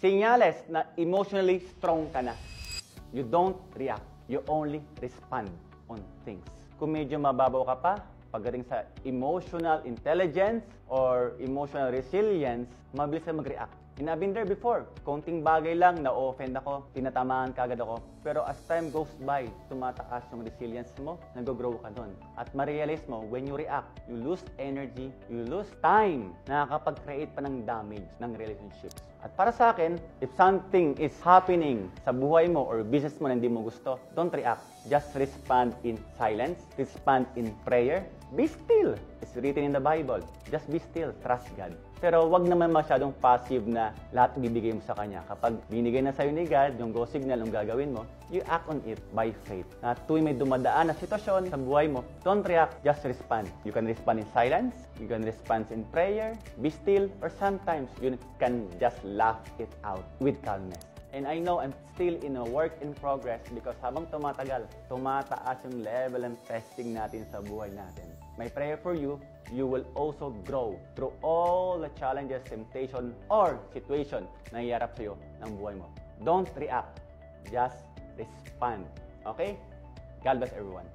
Senyales na emotionally strong ka na. You don't react. You only respond on things. Kung medyo mababaw ka pa, pagdating sa emotional intelligence or emotional resilience, mabilis ka mag-react. And I've been there before. Konting bagay lang, na-offend ako, tinatamaan kagad ako. Pero as time goes by, tumataas yung resilience mo, nag-grow ka doon. At ma-realize mo, when you react, you lose energy, you lose time, nakakapag-create pa ng damage ng relationships. At para sa akin, if something is happening sa buhay mo or business mo na hindi mo gusto, don't react. Just respond in silence, respond in prayer. Be still. It's written in the Bible. Just be still. Trust God. Pero wag naman masyadong passive na lahat bibigay mo sa Kanya. Kapag binigay na sa'yo ni God, yung go signal, yung gagawin mo, you act on it by faith. Na tuwing may dumadaan na sitwasyon sa buhay mo, don't react, just respond. You can respond in silence, you can respond in prayer, be still, or sometimes you can just laugh it out with calmness. And I know I'm still in a work in progress because habang tumatagal, tumataas yung level ng testing natin sa buhay natin. My prayer for you, you will also grow through all the challenges, temptation, or situation na iharap sa'yo ng buhay mo. Don't react. Just respond. Okay? God bless everyone.